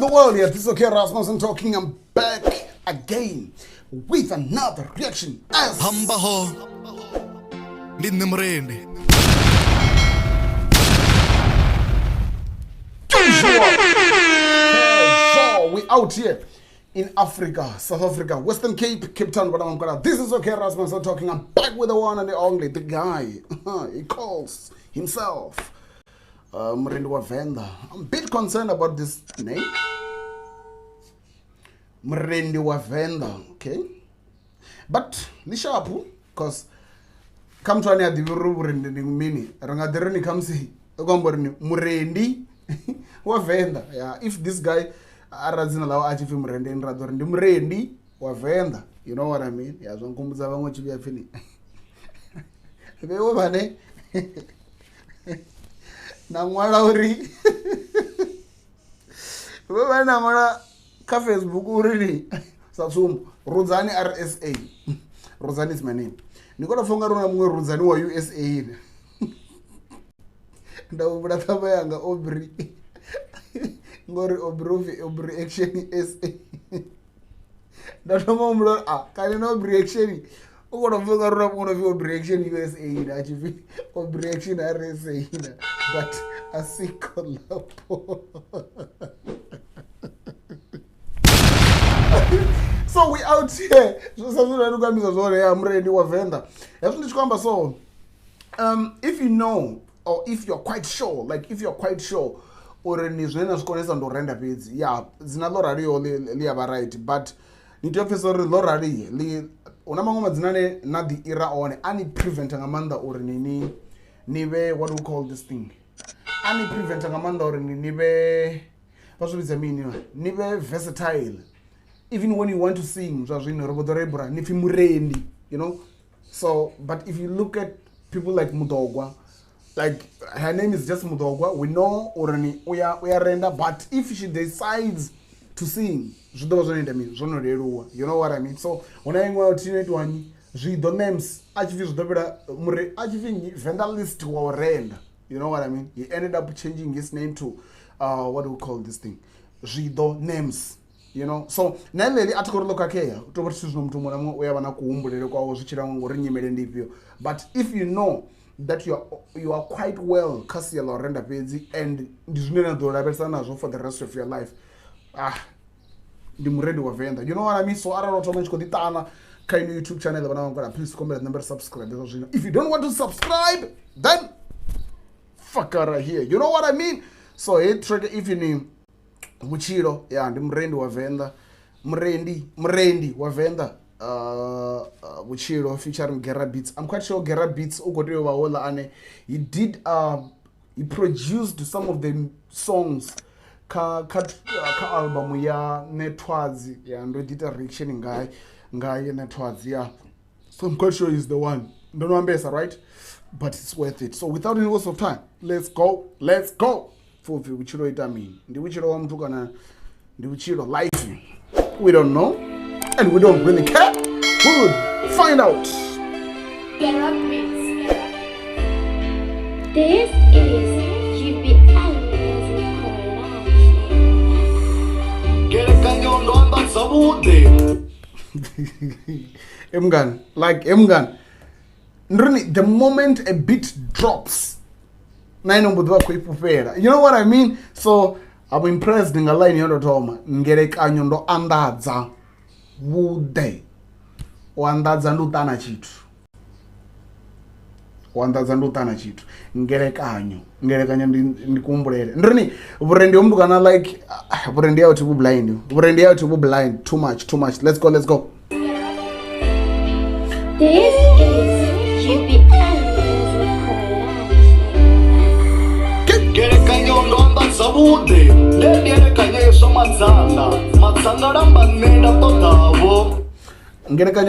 the world? Yeah, this is OkrasmountzioN talking. I'm back again with another reaction. As Hambaho, Murendi. So we out here in Africa, South Africa, Western Cape, Cape Town, Ghana. This is OkrasmountzioN talking. I'm back with the one and the only, the guy. He calls himself Murendi wa Venda. I'm a bit concerned about this name. Murendi wa Venda, okay? But ni sharp, because come to any of the Murendi mini. Rangaderni comes Murendi wa Venda. Yeah, if this guy arazina lawa achifi Murendi in Radorndi Murendi wa Venda. You know what I mean? Yeah, so kumbuza wangu chibia fini. Bewo bane. Na mwala uri. Bewo na mwala ka Facebook uri. Satsum Ruzani RSA. Ruzani is my name. Nikola fonga runa mwe Ruzani wa USA. Ndawubula thaba yanga Obri. Ngori Obri action SA. Ndatoma mlo kali no Obri action. Ukono fonga runa mwe Obri action USA ina chifi Obri action RSA ina. But asiko lapo. So we out here. So Murendi wa Venda. So if you know or if you're quite sure, like if you're quite sure or in Israel's connection to render page, yeah, it's not already right, but nitofisa lorari li unamangoma zinane na the era on any prevent amanda or nibe what do we call this thing? Any prevent amanda or nibe what does it mean? Nibe versatile. Even when you want to sing, you know. So, but if you look at people like Mudogwa, like her name is just Mudogwa, we know already we are render. But if she decides to sing, she doesn't need me. You know what I mean? So when I go out in one, she the names actually Venda list to our render. You know what I mean? He ended up changing his name to what do we call this thing? Rido names. You know, so naleli atikoloka keya utobotisizo mtu mwana we bana kuumbulele kwa ozuchira ngori nyimele ndipyo. But if you know that you are quite well kasi ya render page and ndizunena do labesa nazo for the rest of your life, ndi Murendi wa Venda. You know what I mean? So ara roto menchiko ditana kind of YouTube channel bana ngora, please comment number subscribe. If you don't want to subscribe, then fuck out of here. You know what I mean? So hey trigger if you need Vhutshilo, yeah, ndi Murendi wa Venda. Murendi wa Venda. Vhutshilo featuring Gera beats. I'm quite sure Gera beats ugotewa wahola ane. He did he produced some of the songs ka album ya Netwazi, yeah, and did a reaction guy Netwazi, yeah. So I'm quite sure he's the one. Don't know Ambessa, right? But it's worth it. So without any waste of time, let's go. For Vhutshilo itami. The Vhutshilo wa mtu kana the Vhutshilo life. We don't know and we don't really care. We will find out. Gera Beats. This is GBL Music Collection. Gera kanyondo amba sabude. Emgan, like Emgan. Nruni, the moment a beat drops, you know what I mean? So I'm impressed in a line yondo toma ngereka anyondo andadza wude wandadza ndutana chitu ngereka anyo ndikumbulele ndrini Murendi umdu kana like Murendi out to blind too much. Let's go. This is GBL Sabude, ndiyele kanyeso matsanga ramba nenda totavo. Ngereka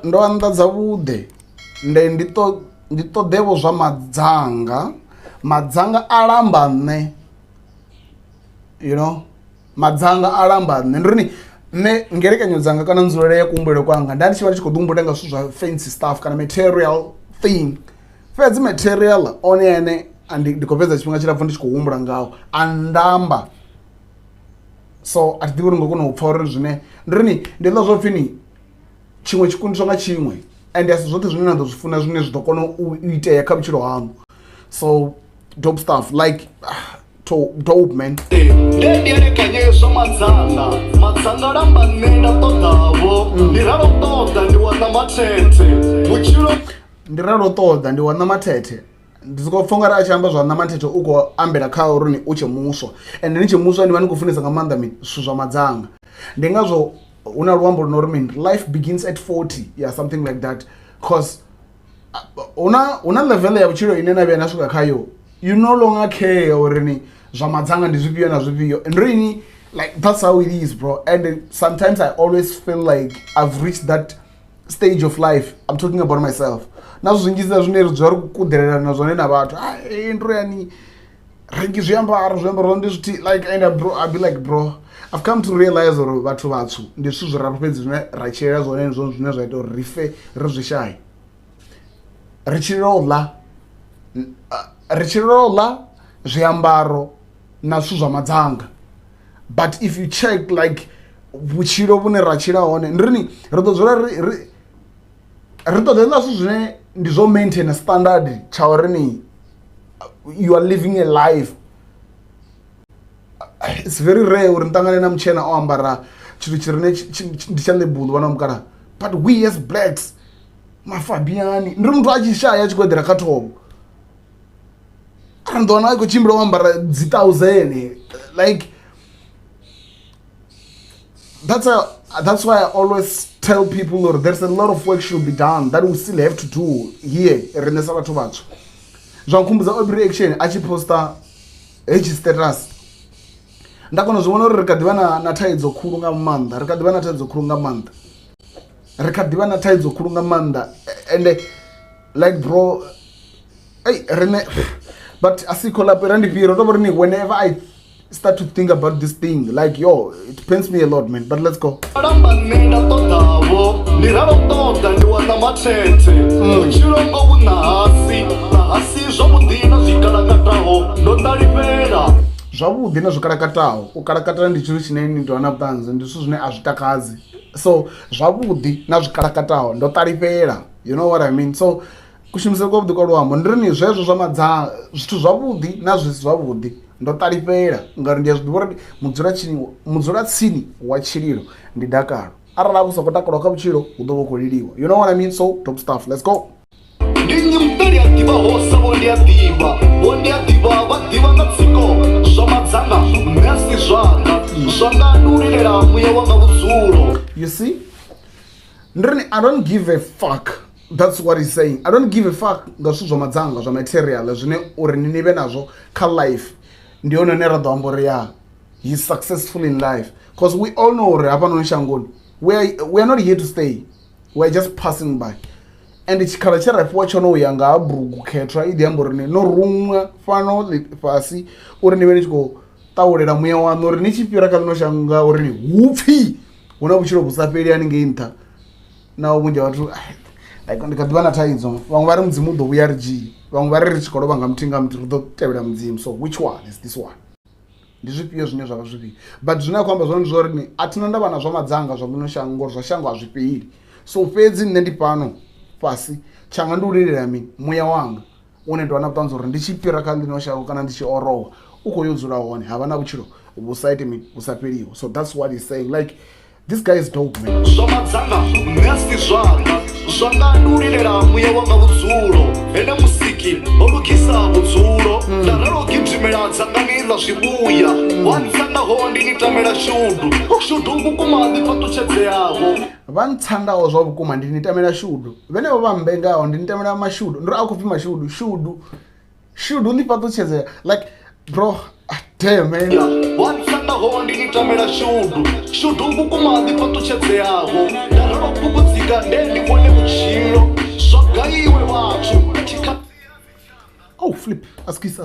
ndo andadza wude nde ndito devo zwa madzanga alamba ne, you know, madzanga alamba ne ndrini ne ngereka nyozanga kana nzulele ya kumbele kwanga ndati chiva chikodumbulanga zwa fancy stuff kana material thing fedzi material onene and ndikoveza chipinga chirapfu ndichikuumbula ngawo andamba so a thi uri ngo kona u pfa uri zwine ndiri ndi ḽa zwo pfhi ni tshiṅwe tshikundiswa nga tshiṅwe and asi zwoṱhe zwine na ḓo zwi funa zwine zwi ḓo kona u itea kha vhutshilo haṅu. So dope stuff, like dope man. ndedielekanyeswa madzanga lamba nenda ṱoḓavo ndi ralo ṱoḓa ndi wana mathethe vhutshilo ndi ralo ṱoḓa ndi wana mathethe ndi soko pfha ungari a tshi amba zwa wana mathethe u khou ambela kha uri ni u tshe muswa and ni tshe muswa ni vha ni khou funesa nga maanḓa mini zwithu zwa madzanga. Ndi ngazwo hu na luambo luno uri mini life begins at 40, yeah, something like that, cause una level ya vhutshilo ine na vhuya na swika khayo you no longer care uri ni zwa madzanga ndi zwifhio na zwifhio, and really like that's how it is, bro. And sometimes I always feel like I've reached that stage of life. I'm talking about myself. Na zwingiza zwine ri dzwa ri kudelelana zwone na vhathu ndo yani rengi zwiambaro ndi zwithi like, and bro I'll be like, bro I've come to realize uri vhathu vatswu ndi zwithu zwiraru fhedzi zwine ra tshilela zwone zwine zwa ita uri ri fe ri zwi shaye. Ri tshilila ḽa zwiambaro na zwithu zwa madzanga, but if you check like vhutshilo vhune ra tshila hone ndirini ri ḓo dzula ri ṱoḓela zwithu zwine ndi zwo maintain standard tsha uri ni you are living a life. It's very rare uri ni ṱangane na mutshena o ambara tshithu tshi rine ndi tsha ḽebulu vhana mukala, but we as blacks mafabiani ndiri muthu a tshi shaya a tshi khou eḓela kha thobo ara ndi wana a khou tshimbila o ambara dzi 1000 like that's why I always tell people or there's a lot of work should be done that we still have to do here rine sa vhathu vatswu. Zwa nkhumbudza every reaction a tshi posta hetshi status nda kona zwi vhona uri ri kha ḓivha na thaidzo khulu nga maanḓa, ri kha ḓivha na thaidzo khulu nga maanḓa, ri kha ḓivha na thaidzo khulu nga maanḓa, and like bro rine but asikho lapho ra ndi fhiro to uri whenever I start to think about this thing like yo it pains me a lot, man, but let's go. lamba nenda ṱoḓavo ndi ralo ṱoḓa ndi wana mathethe vhutshilo ngo vhu nahasi zwavhuḓi na zwikalakataho ndo ṱalifhela zwavhuḓi na zwikalakataho. U kalakatana ndi tshithu tshine ni tou wana vhuṱanzi, ndi zwithu zwine a zwi takadzi, so zwavhuḓi na zwikalakataho ndo ṱalifhela, you know what I mean. So kushumisele kwa vhuḓi kwa luambo ndirini zwezwo zwa madzanga zwithu zwavhuḓi na zwi si zwavhuḓi ndo ṱalifhela ngari ndi a zwi ḓivha uri mudzulatsini wa tshililo ndi dakalo, arali a vhu soko takalwa kha vhutshilo hu ḓo vha khou liliwa, you know what I mean. So top stuff, let's go. ndi nnyi mutali a ḓivha hosa vho ndi a ḓivha vha ḓivha nga tsiko zwa madzanga nṋe a si zwanga zwanga ndi u lilela muya wanga vhudzulo. You see, ndirini I don't give a fuck. That's what he's saying. I don't give a fuck nga zwithu zwa madzanga zwa material zwine uri ni vhe nazwo kha life ndi hone ne ra ḓo amba uri ya he's successful in life, because we all know uri hafhanoni shangoni we are not here to stay, we are just passing by. And tshikhala tshe ra fhiwa tshone u ya nga ha burugu khethwa i ḓi amba uri no ruṅwa fano fhasi uri ni vhe ni tshi khou ṱaulela muya waṋu uri ni tshi fhira kha ḽino shango uri ni hupfhi hu na vhutshilo vhu sa fheli haningei nṱha. Naho vhunzhi ha vhathu ndi kha ḓivha na thaidzo, vhaṅwe vha ri mudzimu u ḓo vhuya ri dzhii, vhaṅwe vha ri tshi khou lovha nga muthihi nga muthihi ri ḓo tevhela mudzimu. So which one is this one? Ndi zwifhio zwine zwa vha zwifhio, but zwine a khou amba zwone ndi zwa uri ni a thina ndavha na zwa madzanga zwa ḽino shango zwa shango a zwifheli. So fhedzi nṋe ndi fhano fhasi tshanga ndi u lilela mini muya wanga une ndo wana vhuṱanzi uri ndi tshi fhira kha ḽino shango kana ndi tshi orowa u khou yo dzula hone havha na vhutshilo vhu sa ite mini vhu sa fheliho. So that's what he's saying, like this guy is dope, man. zwa madzanga nṋe a si zwanga ndi u lilela muya wanga vhudzulo ene musiki o lugisa vhudzulo nda ralo gidimela dzangani ḽa zwivhuya wa ntsandaho ndi ni tamela shudu vhukuma ḓi fhaṱutshedzeaho vha ntsandaho zwa vhukuma ndi ni tamela shudu vhenevho vha mbengaho ndi ni tamela mashudu ndiri a khou pfhi mashudu shudu ḽi fhaṱutshedzea like bro damn man. wa ntsandaho ndi ni tamela shudu vhukuma ḓi fhaṱutshedzeaho nda ralo fhungudzika nde ndi vhone vhutshilo swagaiwe vhathu oh flip askisi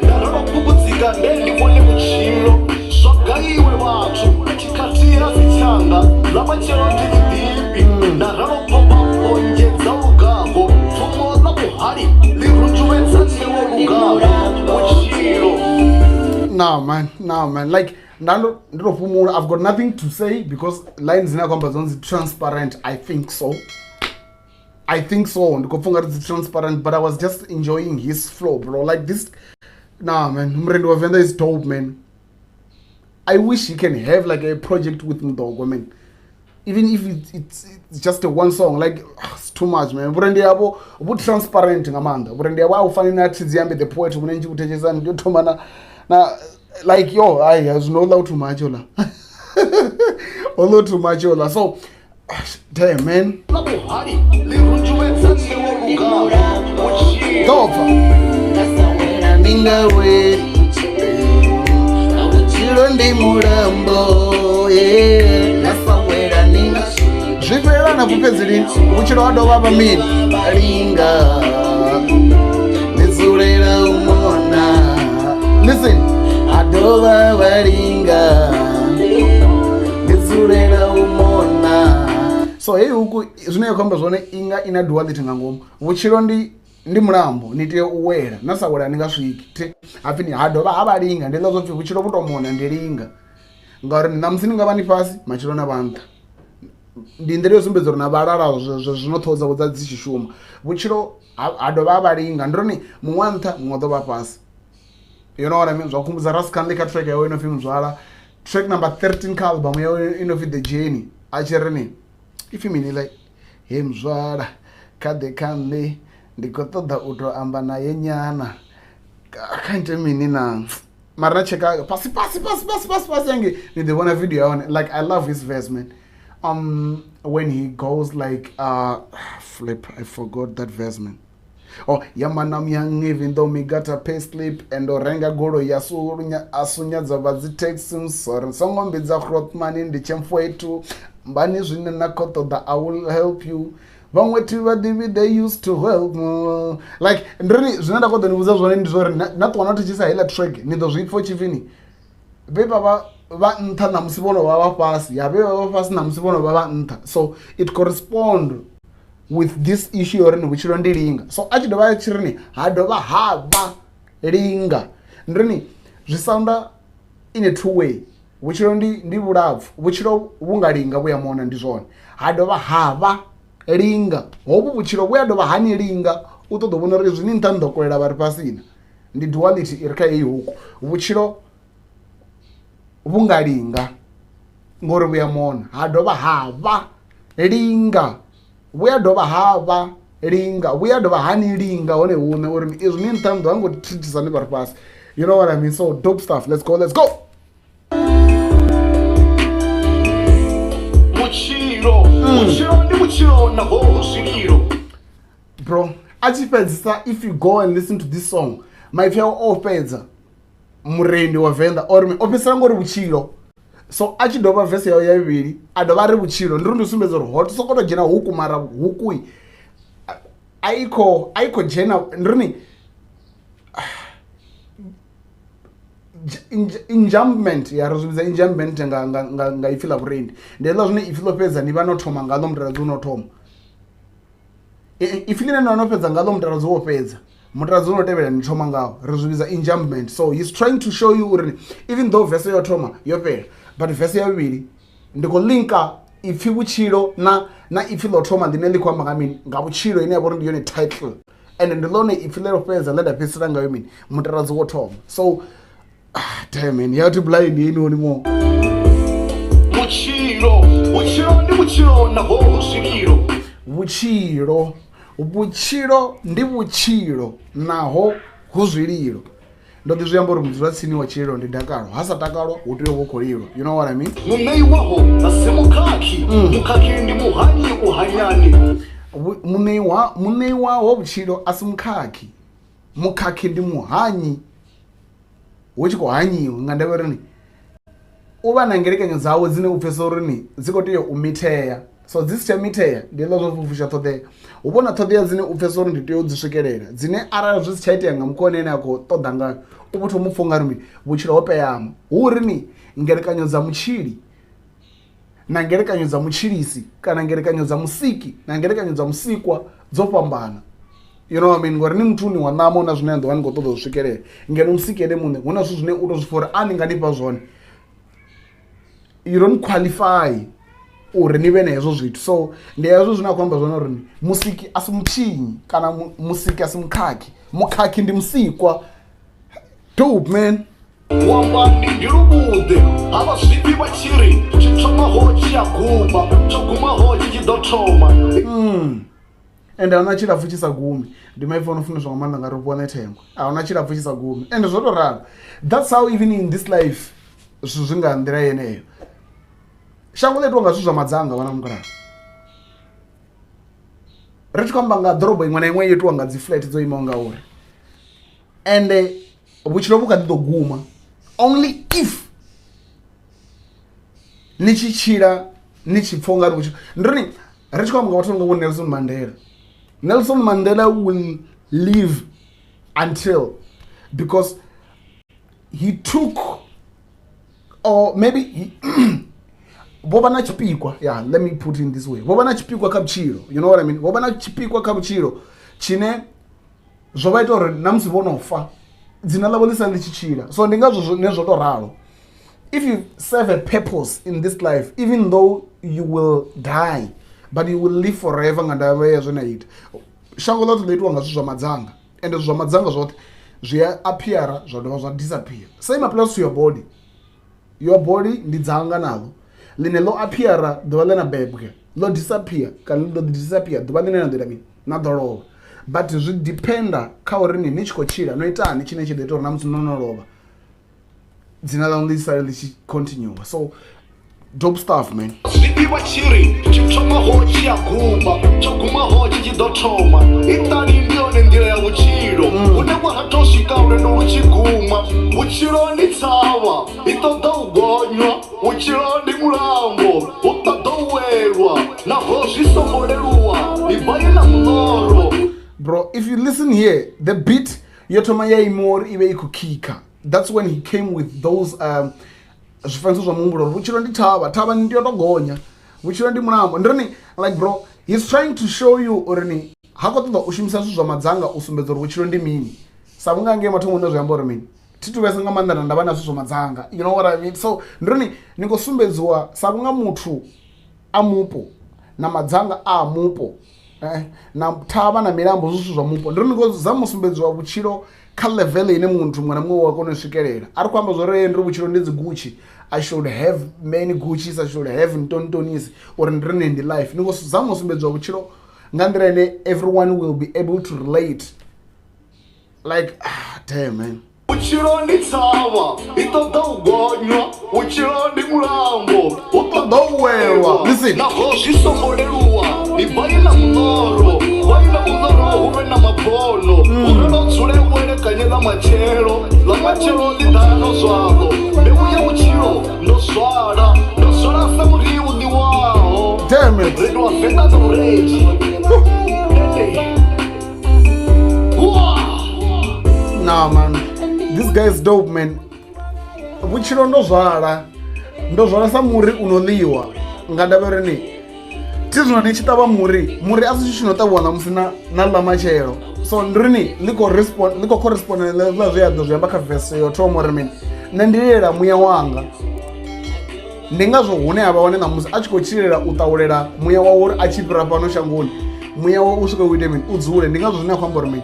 ndaralo fhungudzika nde ndi vhone vhutshilo swagaiwe vhathu tikhatira dzithanga ḽa matshelo ndi ḽiḓipi ndaralo phopha phonje dza lugaho pfumo ḽa muhali ḽi runduwedza newo lugaho vhutshilo Nah, man. Like, I've got nothing to say because lines in our conversation transparent. I think so. It's transparent, but I was just enjoying his flow, bro. Like this. Nah, man. Murendi Venda is dope, man. I wish he can have like a project with Mdogo, man. Even if it's just a one song, like it's too much, man. Murendi yabo transparent ngamanda. Murendi yabo awufani na Tiziyambe the poet munenji kutechezana ndio tomana na like yo, I has no love too much ola. Although too much ola. So damn, man. Tofa. Ninga we Chirondi murambo nasawera ninga zvipera nakupedzeri uchiro wadova pamini ringa nizurera umona. Listen, adova varinga nizurera umona. So hey huku zvinoyekomba zvone inga ina duality ngangoma. Vhutshilo ndi murambo nite uwera nasawera ningasviki apini hadova avaringa ndilozobvi vhutshilo kutomona ndiringa ngauri namusininga vani pasi machilo na vantha ndindiri yosumbedzo rina varara zvinothodza kudza dzichishuma vhutshilo hadova avaringa ndironi mumwe antha mumwe dova pasi. You know what I mean? Zvakumbudza Raskanlika track yawo inofi Muzvala, track number 13 ka album yawo inofi The Journey achirini ifimini like hey Muzvala kade kane ndikotoda utoamba naye nyana akaite mini na mara cheka pasi yange ndivona video yaone. Like I love his verse, man. When he goes like flip, I forgot that verse, man. Oh yamanam yang even though me got a pay slip and orenga goro yasurunya asunya zavazi texim sorry songombidza krotman ndichemfwetu mbani zvine nakotoda I will help you. They used to help like ndiri zvinoda kodha ndibuza zvone ndizvori natwana tichisa hela track nido zvipfo chivini beba va ntha na musibono va pasi ya beba va pasi na musibono va ntha. So it correspond with this issue yorini vhutshilo ndi linga. So achidova chirini hadova hava linga ndrini zvisounda in a two way. Vhutshilo ndi vhulapfu vhutshilo vungalinga vuyamona ndi zwone hadova hava linga hobu vhutshilo vhuyadova hani linga utodo vhona uri zvini ntha ndokolela vari pasina ndi duality iri kha iyi huku vhutshilo vungalinga ngori vuyamona hadova hava linga vhuyadova hava linga vhuyadova hani linga hone hune uri izvi ni ntha ndo angotithisani vari pasi. You know what I mean? So dope stuff. Let's go. Bro, achipedzisa if you go and listen to this song maifya opedza Murendi wa Venda or me opesera ngori vhutshilo. So achidova verse yawo yaviri adova ari vhutshilo ndiri ndisumbedza uri hot sokoto jena huku mara huku aiko jena ndirini injumpment yarozvibisa injumpment nga ifila Murendi ndela zvine ifilopedza ni vanotoma ngalo mutaradzi unotoma ifilina nanopedza ngalo mutaradzi wopedza mutaradzi unotevera nitoma ngawo rozvibisa injumpment. So he's trying to show you uri even though verse yotoma yopera but verse yaviri ndikolinka ifi vhutshilo na ifi lotoma ndine likwamba ngamini nga vhutshilo ine yavori ndiyone title and ndilone ifi leropedza ledapesera ngayo mini mutaradzi wotoma. So damn, man, you have to blind you know anymore. Vhutshilo ndi vhutshilo naho huzwililo ndo zviamba uri mudzulatsini wa chililo ndi dakalo hasa dakalo utoyo wokolilo. You know what I mean? Munei waho asemukaki mukaki ndi muhanyi uhanyani munei waho vhutshilo asimukaki mukaki ndi muhanyi uchikohanyiwa ngandaverini uva na ngerekanyo dzawo dzine upfesa urini dzikotiyo umiteya. So dzisichamiteya ndilo zvofufusha thodeya uvona thodeya dzine upfesa uri nditoyo udzisvikelela dzine arali zvisichaitaya nga mukonene ako toda ngayo uvotomupfunga rimi vhutshilo hopeyama hurini ngerekanyo dza muchili na ngerekanyo dza muchilisi kana ngerekanyo dza musiki na ngerekanyo dza musikwa dzopambana. you know what I mean, ngori ni muthu ni wa ṋama na zwine ndo ni khou ṱoḓa u swikelela ngeno musiki ene muṋe hu na zwithu zwine u tou zwi fora a ni nga nifha zwone, you don't qualify uri ni vhe na hezwo zwithu. So ndi hezwo zwine a khou amba zwone uri musiki a si mutshinyi kana musiki a si mukhakhi ndi musikwa. Dope man. wambani ndi lubuḓe havha zwipfi vha tshiri tshi thomaho tshi a guma tsho gumaho tshi tshi ḓo thoma. Ende ahuna tshilapfu tshi sa gumi, ndi maipfi ono funeswa nga maanḓa nga ri vhone thengwe, ahuna tshilapfu tshi sa gumi ende zwo tou ralo. That's how even in this life zwithu zwi nga nḓila yeneyo. Shango ḽi itiwa nga zwithu zwa madzanga vhana mukalaha, ri tshi khou amba nga ḓorobo iṅwe na iṅwe yo itiwa nga dzi flat dzo imaho ngauri, ende vhutshilo vhu kha ḓi ḓo guma only if ni tshi tshila ni tshi pfha ungari vhutshilo ndi ri tshi khou amba nga vhathu nga vho Nelson Mandela. Nelson Mandela will live until, because he took, or maybe he vho vha na tshipikwa, yeah, let me put it in this way, vho vha na tshipikwa kha vhutshilo, you know what I mean, vho vha na tshipikwa kha vhutshilo tshine zwo vha ita uri na musi vho no fa dzina ḽavho ḽi sa ḽi tshi tshila. So ndi ngazwo zwine zwo tou ralo, if you serve a purpose in this life, even though you will die but you will live forever nga ndavha ya zwine ita. Shango ḽoṱhe ḽo itiwa nga zwithu zwa madzanga, ende zwa madzanga zwoṱhe zwi a appeara zwa dovha zwa disappear. Same applies to your body. Your body ndi dzanga naḽo ḽine ḽo appeara ḓuvha ḽe na bebwa, ḽo disappear kana ḽo disappear ḓuvha ḽine na ḓo ita mini na ḓo lovha. But zwi dependa kha uri ni tshi khou tshila no itani tshine tshi ḓo ita uri na musi no no lovha dzina ḽaṋu ḽi sale ḽi tshi continue. So dope stuff man. Zwipfi vha tshiri tshi thomaho tshi a guma tsho gumaho tshi tshi ḓo thoma. Iṱali ndi yone nḓila ya vhutshilo hune wa ha tou swika lwendo lu tshi guma. Vhutshilo ndi thavha i ṱoḓa u gonywa, vhutshilo ndi mulambo u ṱoḓa u welwa, naho zwi songo leluwa i bvaye na muḽoro. Bro, if you listen here, the beat yo thoma ya imori ibe I khou kika. That's when he came with those zwifanyiso zwa muhumbulo uri vhutshilo ndi thavha ndi yo tou gonya, vhutshilo ndi mulambo. Ndiri like bro, he's trying to show you uri ni ha khou ṱoḓa u shumisa zwithu zwa madzanga u sumbedza uri vhutshilo ndi mini. Sa vhunga ngei mathomoni hune zwi amba uri mini thi tu vhesa nga maanḓa na ndavha na zwithu zwa madzanga, you know what I mean. So ndiri ni khou sumbedziwa sa vhunga muthu a mupo na madzanga a mupo na thavha na milambo zwithu zwa mupo, ndiri ni khou zama u sumbedziwa vhutshilo kha level ine muthu muṅwe na muṅwe wa kona u swikelela. A ri khou amba zwori ndiri vhutshilo ndi dzi Gucci, I should have many Guccis, I should have ntontonisi uri ndiri ndi life. Ni khou zama u sumbedziwa vhutshilo nga nḓila ine everyone will be able to relate. Like damn man. Vhutshilo ndi thavha I ṱoḓa u gonywa, vhutshilo ndi mulambo u ṱoḓa u welwa, naho zwi songo leluwa I bvaye na muḽoro. Bvaye na muḽoro hu vhe na mabono uri ndo dzule u elekanye ḽa matshelo ḽi ḓano zwaḽo. Mbeu ya vhutshilo ndo zwala sa muri u ḓiwaho. Damn it. Ri wa Venda na Murendi. Nah man, this guy is dope man. Vhutshilo ndo zwala sa muri unoḽiwa nga ndavha uri ni thi zwino ni tshi ṱavha muri a si tshi no ṱavhiwa na musi na ḽa matshelo. So ndiri ni ḽi khou correspond na zwe ya ḓo zwi amba kha verse yo thoma uri mini nṋe ndi lilela muya wanga. Ndi ngazwo hune havha hone na musi a tshi khou tshilela u ṱaulela muya wawe uri a tshi fhira fhano shangoni muya wawe u swika u ite mini u dzule. Ndi ngazwo zwine a khou amba uri mini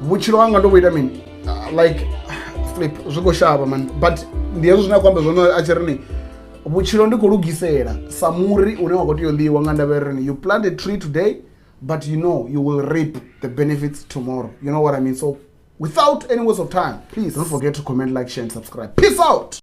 vhutshilo hanga ndo vhu ita mini like flip zwi khou shavha man. But ndi hezwo zwine a khou amba zwone a tshi ri ni vhutshilo ndi khou lugisela sa muri une wa khou tea u ḽiwa nga ndavha ri ni you plant a tree today but you know you will reap the benefits tomorrow, you know what I mean. So without any waste of time, please don't forget to comment, like, share and subscribe. Peace out.